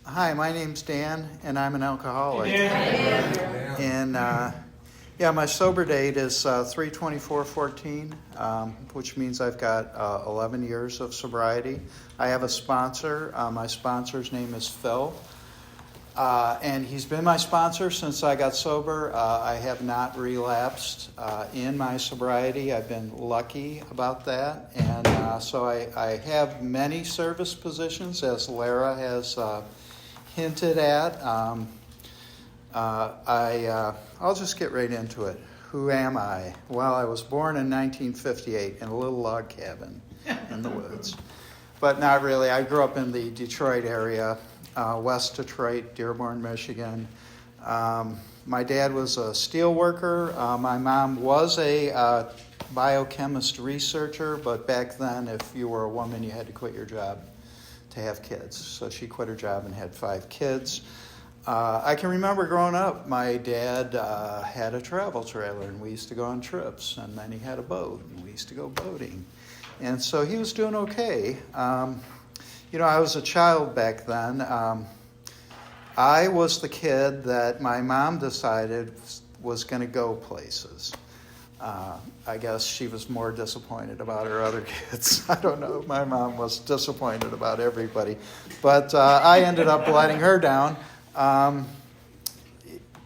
Hi, my name's Dan, and I'm an alcoholic. And my sober date is 3/24/14, which means I've got 11 years of sobriety. I have a sponsor. My sponsor's name is Phil, and he's been my sponsor since I got sober. I have not relapsed in my sobriety. I've been lucky about that, and so I have many service positions, as Lara has hinted at. I'll just get right into it. Who am I? Well, I was born in 1958 in a little log cabin in the woods, but not really. I grew up in the Detroit area, West Detroit, Dearborn, Michigan. My dad was a steel worker. My mom was a biochemist researcher, but back then, if you were a woman, you had to quit your job to have kids. So she quit her job and had 5 kids. I can remember growing up, my dad had a travel trailer, and we used to go on trips, and then he had a boat, and we used to go boating. And so he was doing okay. I was a child back then. I was the kid that my mom decided was going to go places. I guess she was more disappointed about her other kids. I don't know. My mom was disappointed about everybody. But I ended up letting her down. I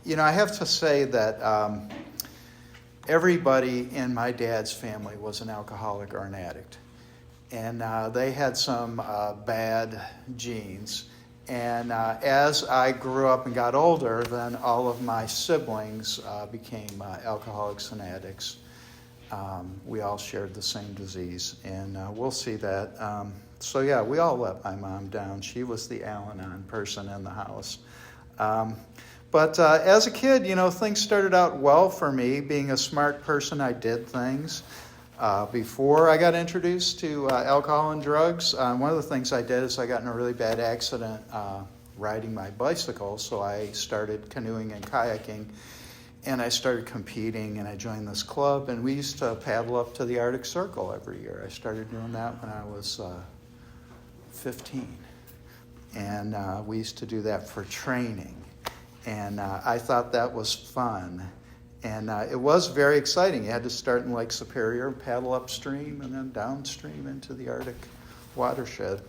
have to say that everybody in my dad's family was an alcoholic or an addict. And they had some bad genes. And as I grew up and got older, then all of my siblings became alcoholics and addicts. We all shared the same disease, and we'll see that. We all let my mom down. She was the Al-Anon person in the house. But as a kid, things started out well for me. Being a smart person, I did things. Before I got introduced to alcohol and drugs, one of the things I did is I got in a really bad accident riding my bicycle, so I started canoeing and kayaking, and I started competing, and I joined this club, and we used to paddle up to the Arctic Circle every year. I started doing that when I was 15, and we used to do that for training, and I thought that was fun. And it was very exciting. You had to start in Lake Superior, paddle upstream, and then downstream into the Arctic watershed.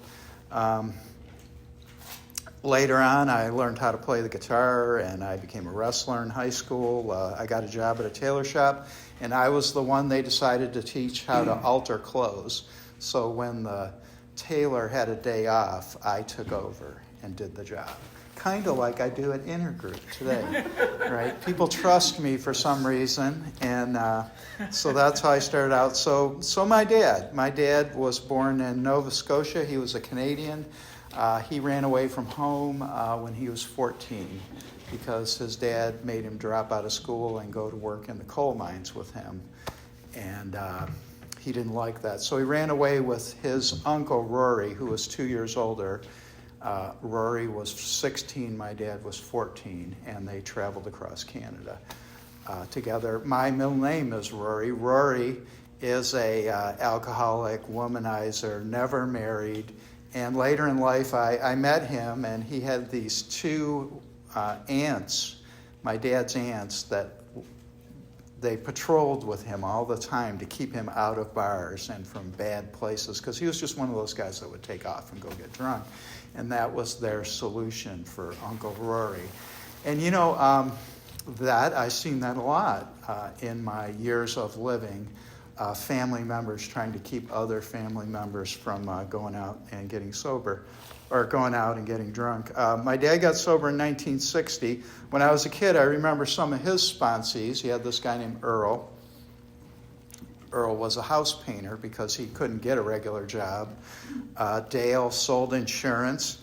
Later on, I learned how to play the guitar, and I became a wrestler in high school. I got a job at a tailor shop, and I was the one they decided to teach how to alter clothes. So when the tailor had a day off, I took over and did the job. Kind of like I do at Intergroup today, right? People trust me for some reason, and so that's how I started out. So my dad was born in Nova Scotia. He was a Canadian. He ran away from home when he was 14 because his dad made him drop out of school and go to work in the coal mines with him, and he didn't like that. So he ran away with his uncle, Rory, who was 2 years older. Rory was 16, my dad was 14, and they traveled across Canada together. My middle name is Rory. Rory is a alcoholic, womanizer, never married, and later in life I met him, and he had these 2 aunts, my dad's aunts, that they patrolled with him all the time to keep him out of bars and from bad places, because he was just one of those guys that would take off and go get drunk. And that was their solution for Uncle Rory. And that I've seen that a lot in my years of living, family members trying to keep other family members from going out and getting sober, or going out and getting drunk. My dad got sober in 1960. When I was a kid, I remember some of his sponsees. He had this guy named Earl. Earl was a house painter because he couldn't get a regular job. Dale sold insurance.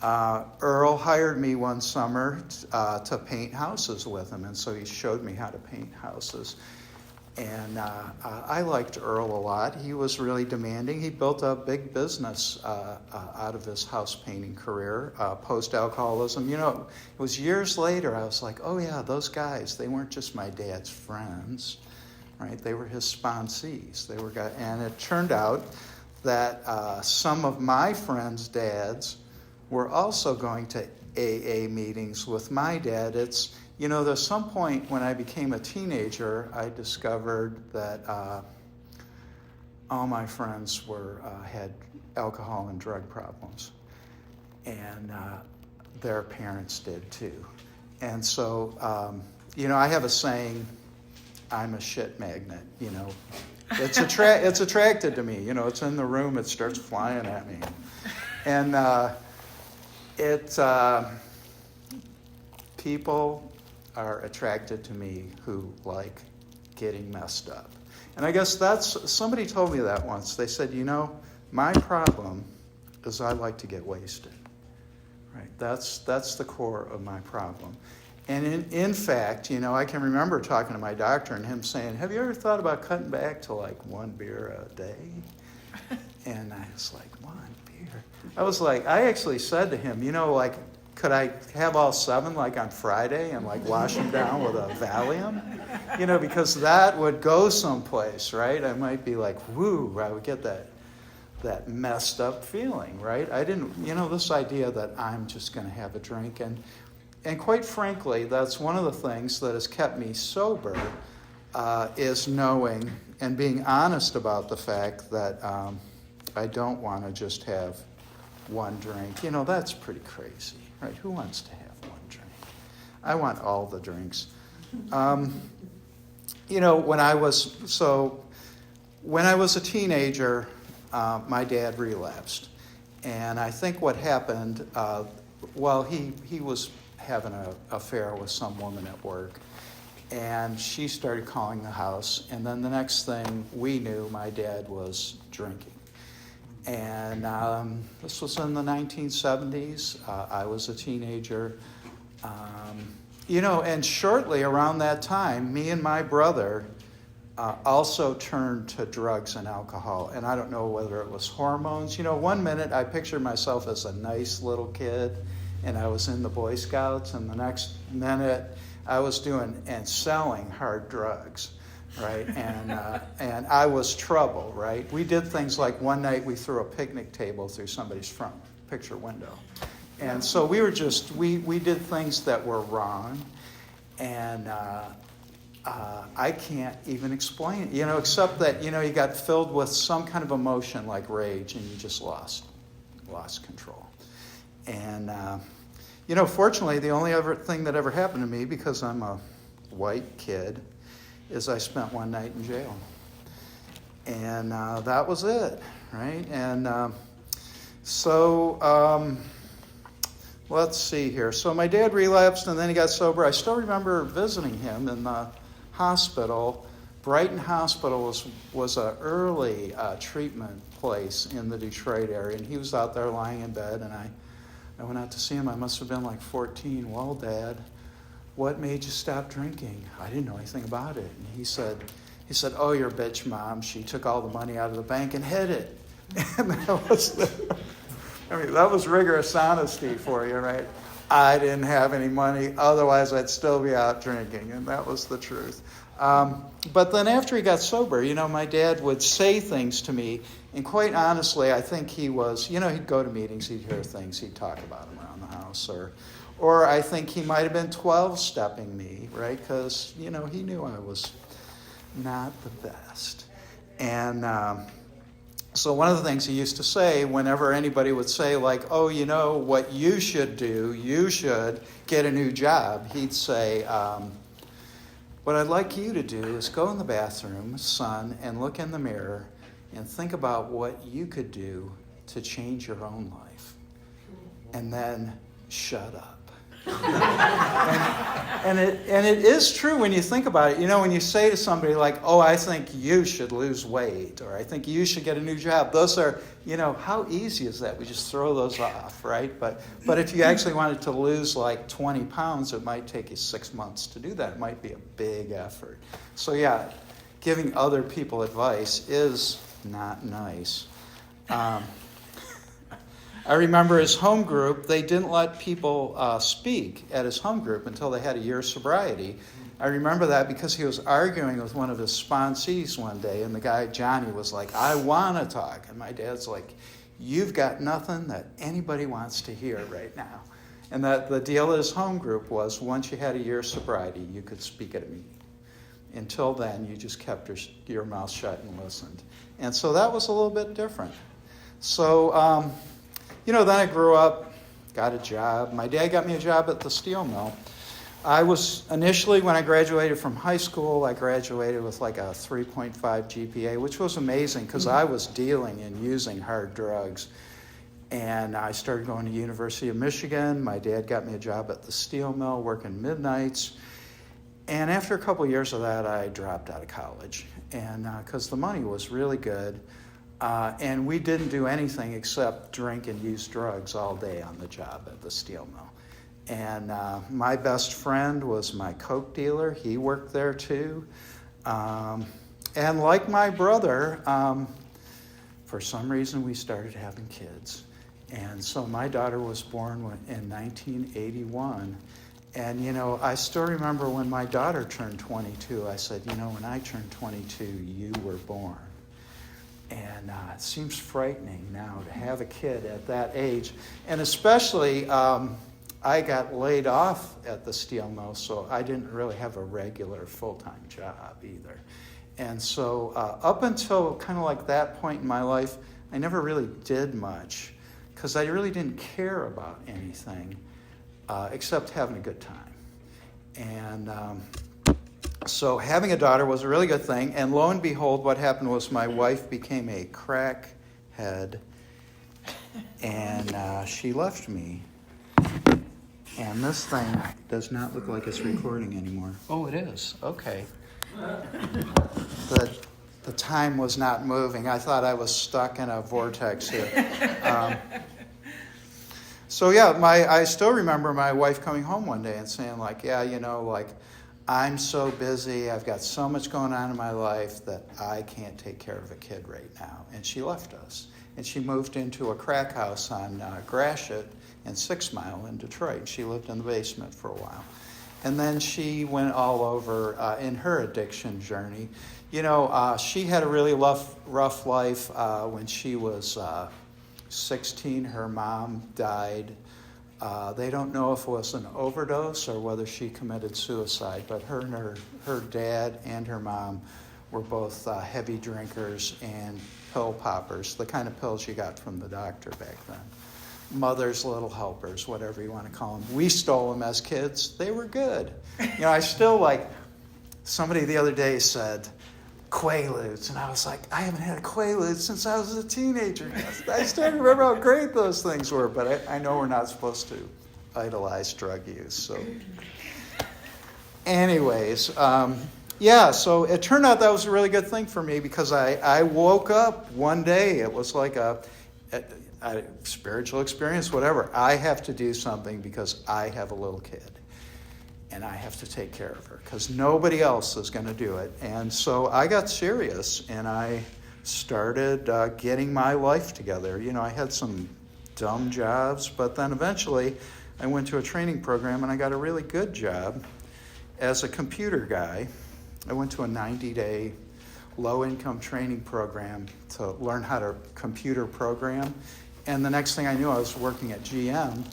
Earl hired me one summer to paint houses with him, and so he showed me how to paint houses. And I liked Earl a lot. He was really demanding. He built a big business out of his house painting career, post-alcoholism. It was years later I was like, oh yeah, those guys, they weren't just my dad's friends. Right, they were his sponsees. And it turned out that some of my friends' dads were also going to AA meetings with my dad. There's some point when I became a teenager, I discovered that all my friends had alcohol and drug problems, and their parents did too. And so, I have a saying, I'm a shit magnet, It's attracted to me, it's in the room, it starts flying at me. And people are attracted to me who like getting messed up. And I guess somebody told me that once. They said, my problem is I like to get wasted. Right? That's the core of my problem. And in fact, I can remember talking to my doctor and him saying, have you ever thought about cutting back to like 1 beer a day? And I was like, 1 beer? I actually said to him, could I have all 7 like on Friday and like wash them down with a Valium? Because that would go someplace, right? I might be like, woo, I would get that messed up feeling, right? I didn't, this idea that I'm just going to have a drink. And quite frankly, that's one of the things that has kept me sober, is knowing and being honest about the fact that I don't want to just have 1 drink. That's pretty crazy, right? Who wants to have 1 drink? I want all the drinks. When I was a teenager, my dad relapsed. And I think what happened, he was having an affair with some woman at work, and she started calling the house, and then the next thing we knew, my dad was drinking. And this was in the 1970s. I was a teenager. And shortly around that time, me and my brother also turned to drugs and alcohol. And I don't know whether it was hormones. 1 minute I pictured myself as a nice little kid, and I was in the Boy Scouts, and the next minute I was doing and selling hard drugs, right? And I was trouble, right? We did things like one night we threw a picnic table through somebody's front picture window. And so we did things that were wrong, and I can't even explain it, except that, you got filled with some kind of emotion like rage, and you just lost control. And, fortunately, the only other thing that ever happened to me, because I'm a white kid, is I spent 1 night in jail. And that was it, right? And let's see here. So my dad relapsed, and then he got sober. I still remember visiting him in the hospital. Brighton Hospital was an early treatment place in the Detroit area, and he was out there lying in bed, and I went out to see him. I must have been like 14. Well, Dad, what made you stop drinking? I didn't know anything about it. And he said, oh, your bitch mom, she took all the money out of the bank and hid it. And that was rigorous honesty for you, right? I didn't have any money, otherwise I'd still be out drinking, and that was the truth. But then after he got sober, my dad would say things to me, and quite honestly, I think he was, he'd go to meetings, he'd hear things, he'd talk about them around the house, or I think he might have been 12-stepping me, right? Because, he knew I was not the best. And so one of the things he used to say whenever anybody would say, like, oh, what you should do, you should get a new job, he'd say, what I'd like you to do is go in the bathroom, son, and look in the mirror and think about what you could do to change your own life. And then shut up. and it is true when you think about it. When you say to somebody like, oh, I think you should lose weight, or I think you should get a new job, those are, how easy is that? We just throw those off, right? But if you actually wanted to lose like 20 pounds, it might take you 6 months to do that. It might be a big effort. So yeah, giving other people advice is not nice. I remember his home group, they didn't let people speak at his home group until they had a year's sobriety. I remember that because he was arguing with one of his sponsees one day, and the guy, Johnny, was like, I want to talk. And my dad's like, you've got nothing that anybody wants to hear right now. And that the deal at his home group was once you had a year's sobriety, you could speak at a meeting. Until then, you just kept your mouth shut and listened. And so that was a little bit different. So, then I grew up, got a job. My dad got me a job at the steel mill. I was initially, when I graduated from high school, I graduated with like a 3.5 GPA, which was amazing because I was dealing and using hard drugs. And I started going to University of Michigan. My dad got me a job at the steel mill, working midnights. And after a couple of years of that, I dropped out of college, and because the money was really good, and we didn't do anything except drink and use drugs all day on the job at the steel mill. And my best friend was my coke dealer. He worked there too. And like my brother, for some reason we started having kids. And so my daughter was born in 1981. And, I still remember when my daughter turned 22, I said, when I turned 22, you were born. And it seems frightening now to have a kid at that age. And especially, I got laid off at the steel mill, so I didn't really have a regular full-time job either. And so up until kind of like that point in my life, I never really did much because I really didn't care about anything. Except having a good time. And so having a daughter was a really good thing. And lo and behold, what happened was my wife became a crackhead. And she left me. And this thing does not look like it's recording anymore. Oh, it is. Okay. The time was not moving. I thought I was stuck in a vortex here. So I still remember my wife coming home one day and saying I'm so busy, I've got so much going on in my life that I can't take care of a kid right now. And she left us. And she moved into a crack house on Gratiot and 6 Mile in Detroit. She lived in the basement for a while. And then she went all over in her addiction journey. She had a really rough life when she was 16, her mom died. They don't know if it was an overdose or whether she committed suicide, but her dad and her mom were both heavy drinkers and pill poppers, the kind of pills you got from the doctor back then. Mother's little helpers, whatever you want to call them. We stole them as kids. They were good. I still somebody the other day said, Quaaludes, and I was like, I haven't had a Quaalude since I was a teenager. I still remember how great those things were, but I know we're not supposed to idolize drug use. So, anyways, so it turned out that was a really good thing for me because I woke up one day. It was like a spiritual experience, whatever. I have to do something because I have a little kid. And I have to take care of her because nobody else is going to do it. And so I got serious and I started getting my life together. I had some dumb jobs, but then eventually I went to a training program and I got a really good job as a computer guy. I went to a 90-day low-income training program to learn how to computer program. And the next thing I knew, I was working at GM.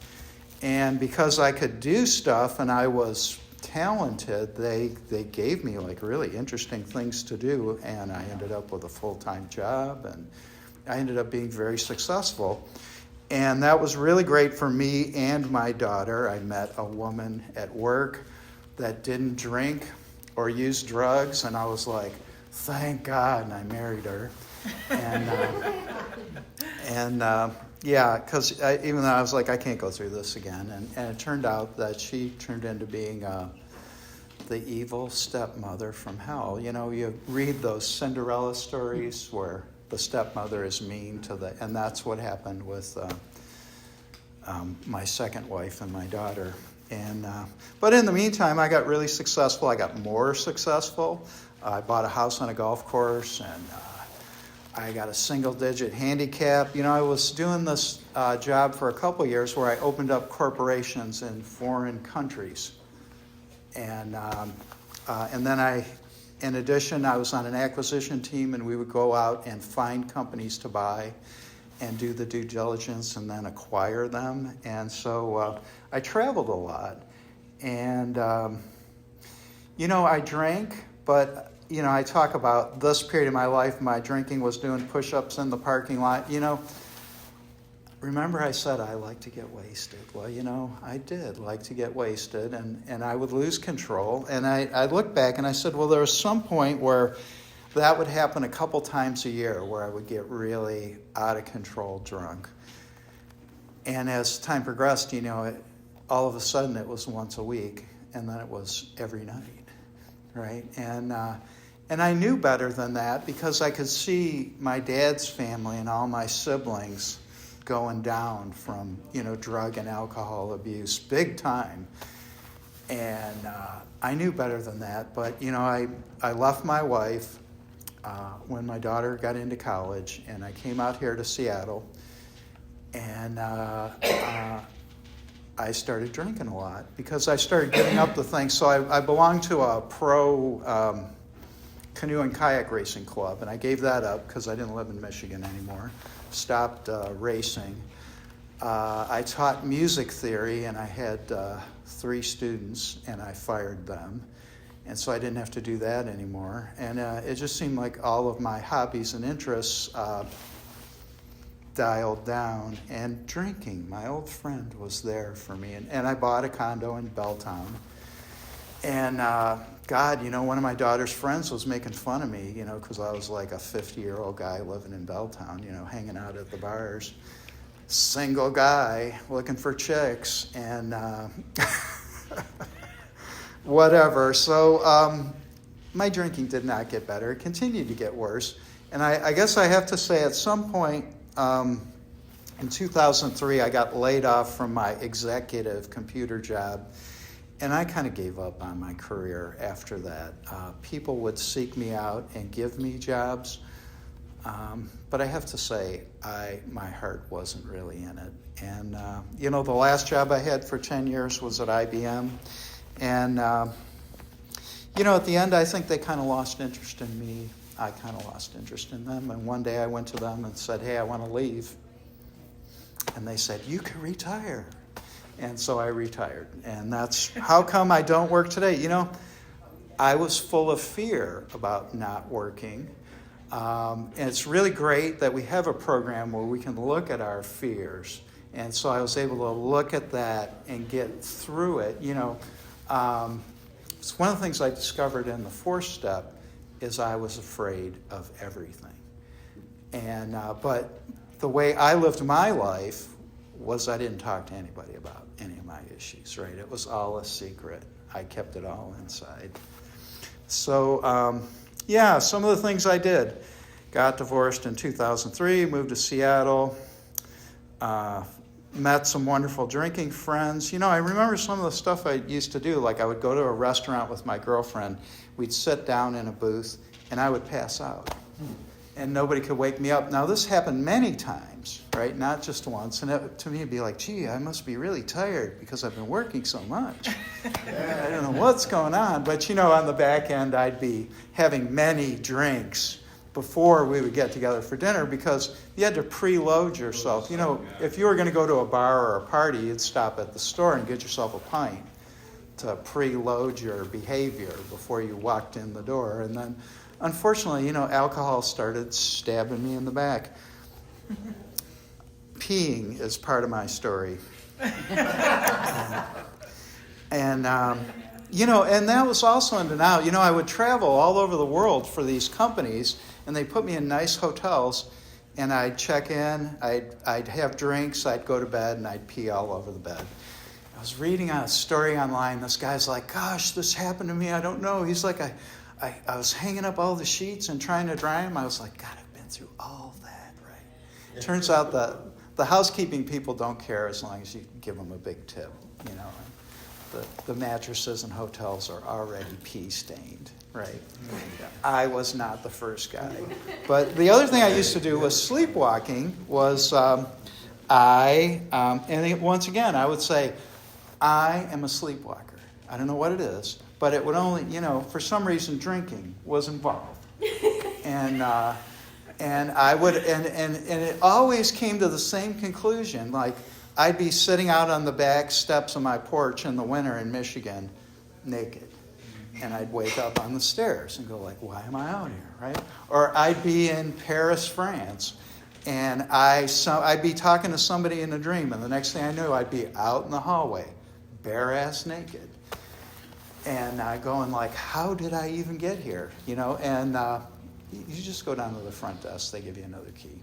And because I could do stuff and I was talented, they gave me really interesting things to do, and I ended up with a full-time job, and I ended up being very successful. And that was really great for me and my daughter. I met a woman at work that didn't drink or use drugs, and I was like, thank God, and I married her. Because even though I was like, I can't go through this again. And it turned out that she turned into being the evil stepmother from hell. You read those Cinderella stories where the stepmother is mean and that's what happened with my second wife and my daughter. But in the meantime, I got really successful. I got more successful. I bought a house on a golf course, and I got a single-digit handicap. I was doing this job for a couple years where I opened up corporations in foreign countries. And then in addition, I was on an acquisition team, and we would go out and find companies to buy and do the due diligence and then acquire them. And so I traveled a lot. And, I drank, but, I talk about this period of my life, my drinking was doing push-ups in the parking lot. Remember I said I like to get wasted. Well, I did like to get wasted, and I would lose control. And I look back and I said, well, there was some point where that would happen a couple times a year where I would get really out of control drunk. And as time progressed, all of a sudden it was once a week, and then it was every night, right? And I knew better than that because I could see my dad's family and all my siblings going down from, drug and alcohol abuse, big time. And I knew better than that. But, I left my wife when my daughter got into college, and I came out here to Seattle, and I started drinking a lot because I started giving up the thing. So I belonged to a pro canoe and kayak racing club, and I gave that up because I didn't live in Michigan anymore. Stopped racing. I taught music theory, and I had 3 students, and I fired them. And so I didn't have to do that anymore. And it just seemed like all of my hobbies and interests dialed down. And drinking, my old friend was there for me. And I bought a condo in Belltown. And God, one of my daughter's friends was making fun of me, because I was like a 50-year-old guy living in Belltown, hanging out at the bars. Single guy looking for chicks and whatever. So my drinking did not get better. It continued to get worse. And I guess I have to say at some point in 2003, I got laid off from my executive computer job. And I kind of gave up on my career after that. People would seek me out and give me jobs. But I have to say, my heart wasn't really in it. And, the last job I had for 10 years was at IBM. And, at the end, I think they kind of lost interest in me. I kind of lost interest in them. And one day I went to them and said, hey, I want to leave. And they said, you can retire. And so I retired. And that's how come I don't work today. I was full of fear about not working. And it's really great that we have a program where we can look at our fears. And so I was able to look at that and get through it. It's one of the things I discovered in the 4th step is I was afraid of everything. And but the way I lived my life was I didn't talk to anybody about any of my issues, right? It was all a secret. I kept it all inside. So, some of the things I did. Got divorced in 2003, moved to Seattle, met some wonderful drinking friends. I remember some of the stuff I used to do, like I would go to a restaurant with my girlfriend. We'd sit down in a booth, and I would pass out. And nobody could wake me up. Now, this happened many times, right? Not just once. And to me, it'd be like, gee, I must be really tired because I've been working so much. I don't know what's going on. But, on the back end, I'd be having many drinks before we would get together for dinner because you had to preload yourself. If you were going to go to a bar or a party, you'd stop at the store and get yourself a pint to preload your behavior before you walked in the door. And then, unfortunately, alcohol started stabbing me in the back. Peeing is part of my story. And that was also in denial. I would travel all over the world for these companies, and they put me in nice hotels, and I'd check in, I'd have drinks, I'd go to bed, and I'd pee all over the bed. I was reading a story online. This guy's like, gosh, this happened to me. I don't know. He's like, I was hanging up all the sheets and trying to dry them. I was like, God, I've been through all that, right? Turns out that the housekeeping people don't care as long as you give them a big tip, The mattresses in hotels are already pee-stained, right? I was not the first guy. But the other thing I used to do was sleepwalking, once again, I would say, I am a sleepwalker. I don't know what it is, but it would only, for some reason, drinking was involved. And And I would, and it always came to the same conclusion. Like, I'd be sitting out on the back steps of my porch in the winter in Michigan, naked. And I'd wake up on the stairs and go like, why am I out here, right? Or I'd be in Paris, France, and I'd be talking to somebody in a dream, and the next thing I knew, I'd be out in the hallway, bare-ass naked. And going like, how did I even get here? And you just go down to the front desk. They give you another key.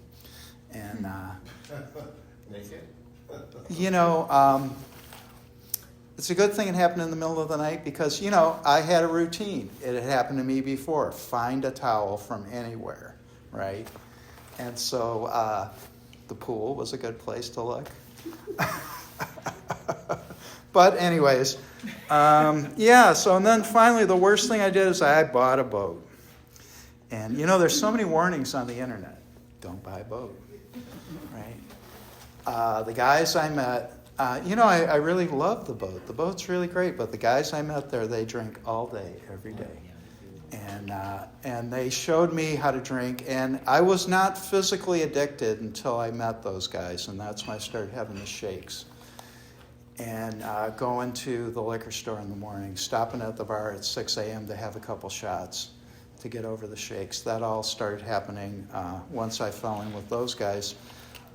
And, Naked? It's a good thing it happened in the middle of the night because, I had a routine. It had happened to me before. Find a towel from anywhere, right? And so the pool was a good place to look. But anyways, so and then finally the worst thing I did is I bought a boat. And, there's so many warnings on the internet. Don't buy a boat, right? The guys I met, I really love the boat. The boat's really great, but the guys I met there, they drink all day, every day. And they showed me how to drink, and I was not physically addicted until I met those guys, and that's when I started having the shakes. And going to the liquor store in the morning, stopping at the bar at 6 a.m. to have a couple shots to get over the shakes. That all started happening once I fell in with those guys.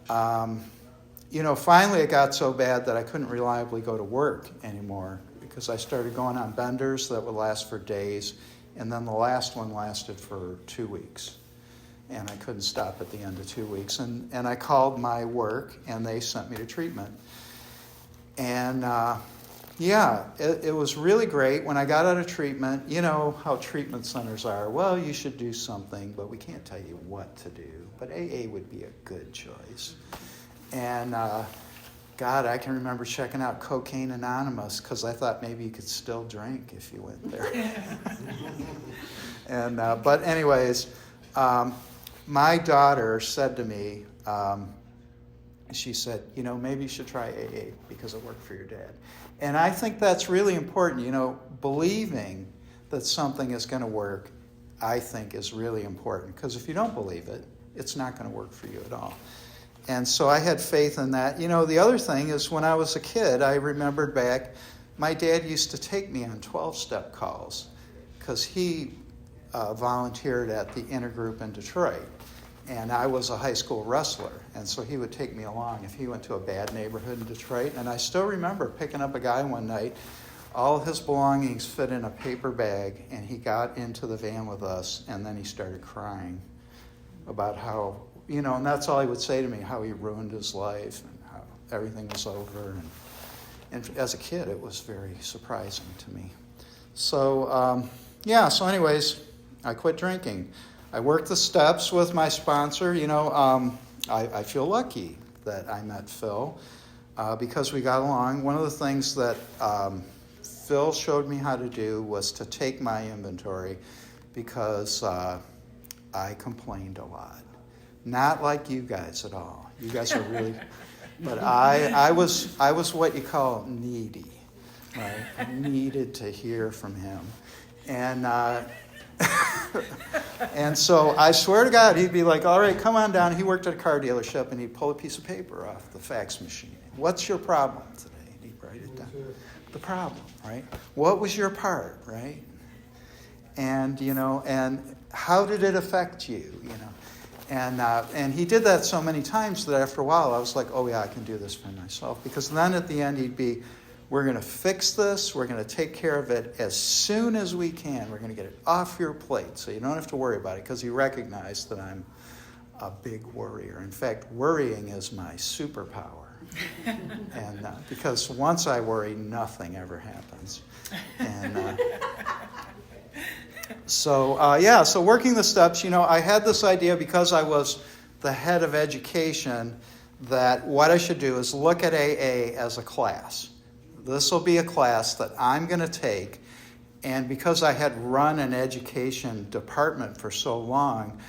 Finally it got so bad that I couldn't reliably go to work anymore because I started going on benders that would last for days, and then the last one lasted for 2 weeks. And I couldn't stop at the end of 2 weeks. And I called my work, and they sent me to treatment. And it was really great. When I got out of treatment, you know how treatment centers are. Well, you should do something, but we can't tell you what to do. But AA would be a good choice. And God, I can remember checking out Cocaine Anonymous because I thought maybe you could still drink if you went there. But anyways, my daughter said to me, she said, maybe you should try AA because it worked for your dad. And I think that's really important. Believing that something is going to work, I think, is really important. Because if you don't believe it, it's not going to work for you at all. And so I had faith in that. The other thing is when I was a kid, I remembered back, my dad used to take me on 12-step calls because he volunteered at the Intergroup in Detroit. And I was a high school wrestler, and so he would take me along if he went to a bad neighborhood in Detroit. And I still remember picking up a guy one night. All his belongings fit in a paper bag, and he got into the van with us, and then he started crying about how, and that's all he would say to me, how he ruined his life and how everything was over. And as a kid, it was very surprising to me. So, so anyways, I quit drinking. I worked the steps with my sponsor. I feel lucky that I met Phil because we got along. One of the things that Phil showed me how to do was to take my inventory because I complained a lot. Not like you guys at all. You guys are really, but I was what you call needy, right? I needed to hear from him, and and so I swear to God, he'd be like, all right, come on down. He worked at a car dealership, and he'd pull a piece of paper off the fax machine. What's your problem today? And he'd write it down. The problem, right? What was your part, right? And, and how did it affect you, And he did that so many times that after a while I was like, oh, yeah, I can do this for myself. Because then at the end he'd be, we're going to fix this. We're going to take care of it as soon as we can. We're going to get it off your plate so you don't have to worry about it, because he recognized that I'm a big worrier. In fact, worrying is my superpower. And because once I worry, nothing ever happens. And so working the steps, I had this idea because I was the head of education that what I should do is look at AA as a class. This will be a class that I'm going to take, and because I had run an education department for so long,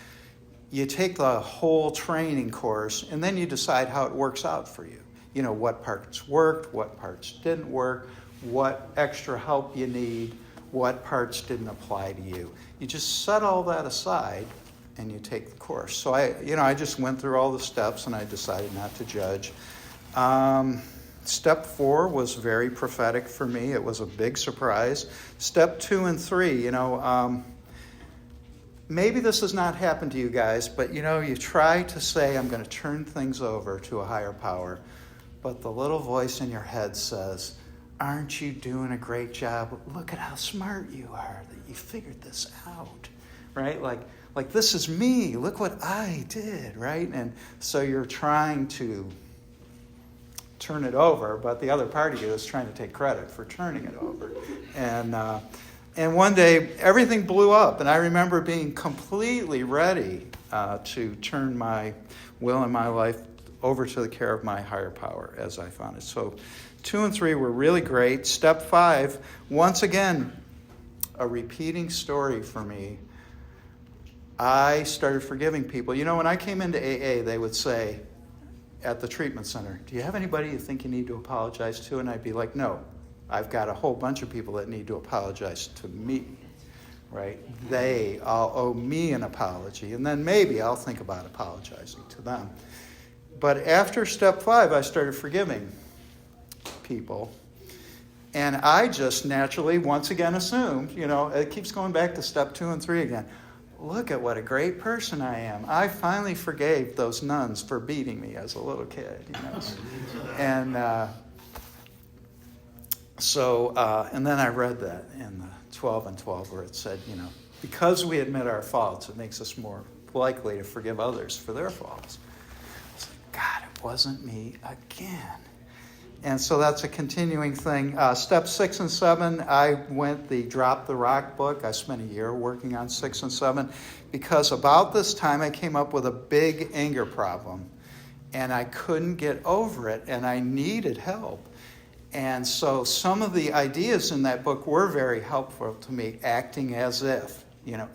you take the whole training course, and then you decide how it works out for you. What parts worked, what parts didn't work, what extra help you need, what parts didn't apply to you. You just set all that aside, and you take the course. So I just went through all the steps, and I decided not to judge. Step 4 was very prophetic for me. It was a big surprise. Step 2 and 3, maybe this has not happened to you guys, but you try to say, I'm going to turn things over to a higher power, but the little voice in your head says, aren't you doing a great job? Look at how smart you are that you figured this out, right? Like this is me. Look what I did, right? And so you're trying to turn it over, but the other part of you is trying to take credit for turning it over. And one day, everything blew up, and I remember being completely ready to turn my will and my life over to the care of my higher power as I found it. So 2 and 3 were really great. Step 5, once again, a repeating story for me. I started forgiving people. When I came into AA, they would say at the treatment center, do you have anybody you think you need to apologize to? And I'd be like, no. I've got a whole bunch of people that need to apologize to me, right? They all owe me an apology, and then maybe I'll think about apologizing to them. But after step 5, I started forgiving people, and I just naturally, once again, assumed, it keeps going back to step 2 and 3 again. Look at what a great person I am. I finally forgave those nuns for beating me as a little kid, And and then I read that in the 12 and 12 where it said, because we admit our faults, it makes us more likely to forgive others for their faults. It's like, God, it wasn't me again. And so that's a continuing thing. Step 6 and 7, I went the Drop the Rock book. I spent a year working on 6 and 7 because about this time I came up with a big anger problem. And I couldn't get over it, and I needed help. And so some of the ideas in that book were very helpful to me, acting as if,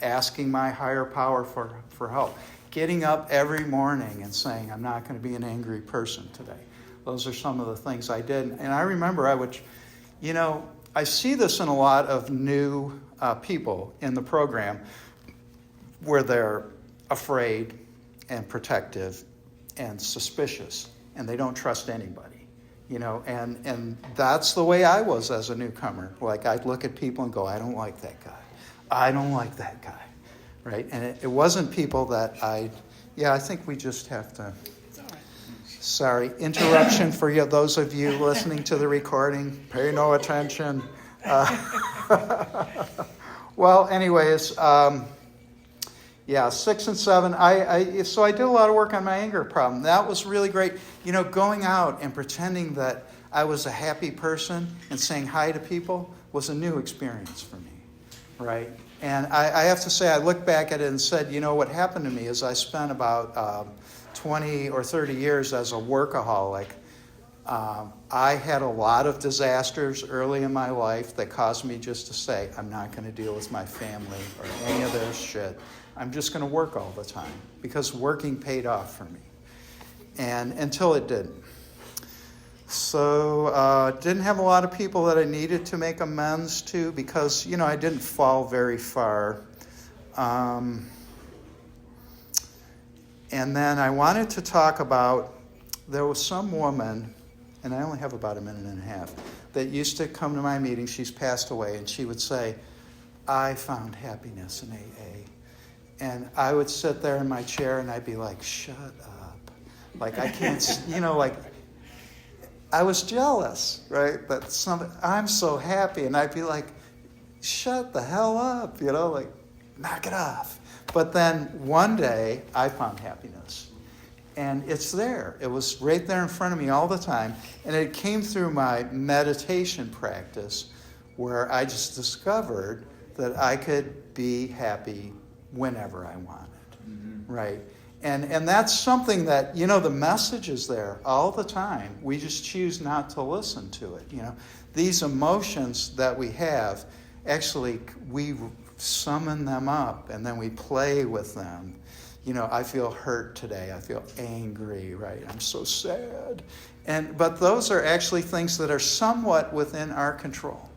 asking my higher power for help, getting up every morning and saying, I'm not going to be an angry person today. Those are some of the things I did. And I remember I see this in a lot of new people in the program where they're afraid and protective and suspicious, and they don't trust anybody. And that's the way I was as a newcomer. Like, I'd look at people and go, I don't like that guy. I don't like that guy, right? And it wasn't people that I think we just have to... It's all right. Sorry, interruption for you, those of you listening to the recording. Pay no attention. Well, anyways... 6 and 7. So I did a lot of work on my anger problem. That was really great. Going out and pretending that I was a happy person and saying hi to people was a new experience for me, right? And I have to say, I look back at it and said, what happened to me is I spent about 20 or 30 years as a workaholic. I had a lot of disasters early in my life that caused me just to say, I'm not going to deal with my family or any of their shit. I'm just going to work all the time because working paid off for me. And until it didn't. So didn't have a lot of people that I needed to make amends to because, I didn't fall very far. And then I wanted to talk about, there was some woman, and I only have about a minute and a half, that used to come to my meeting. She's passed away, and she would say, I found happiness in AA. And I would sit there in my chair and I'd be like, shut up. Like, I can't, I was jealous, right? That I'm so happy. And I'd be like, shut the hell up, knock it off. But then one day I found happiness. And it's there. It was right there in front of me all the time. And it came through my meditation practice where I just discovered that I could be happy whenever I wanted, right? And that's something that, the message is there all the time. We just choose not to listen to it, These emotions that we have, actually, we summon them up and then we play with them. I feel hurt today. I feel angry, right? I'm so sad. But those are actually things that are somewhat within our control,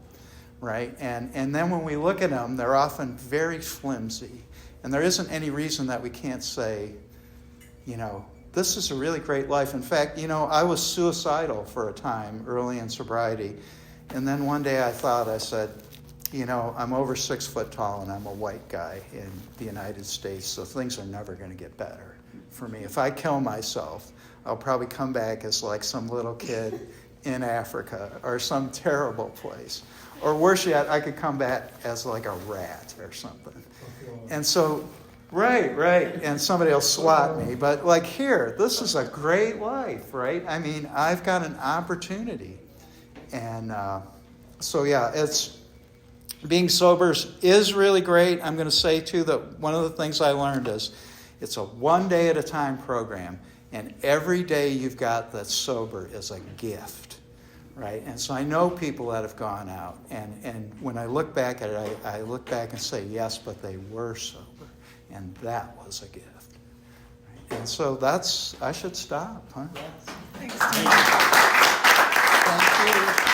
right? And then when we look at them, they're often very flimsy. And there isn't any reason that we can't say, this is a really great life. In fact, I was suicidal for a time early in sobriety. And then one day I said, I'm over 6 foot tall and I'm a white guy in the United States, so things are never going to get better for me. If I kill myself, I'll probably come back as like some little kid in Africa or some terrible place. Or worse yet, I could come back as like a rat or something. And so, right. And somebody will swat me. But like here, this is a great life, right? I mean, I've got an opportunity. And it's being sober is really great. I'm going to say, too, that one of the things I learned is it's a one-day-at-a-time program. And every day you've got that's sober is a gift, right? And so I know people that have gone out. And when I look back at it, I look back and say, yes, but they were sober. And that was a gift. Right? And so I should stop, huh? Yes. Thanks, Steve. Thank you.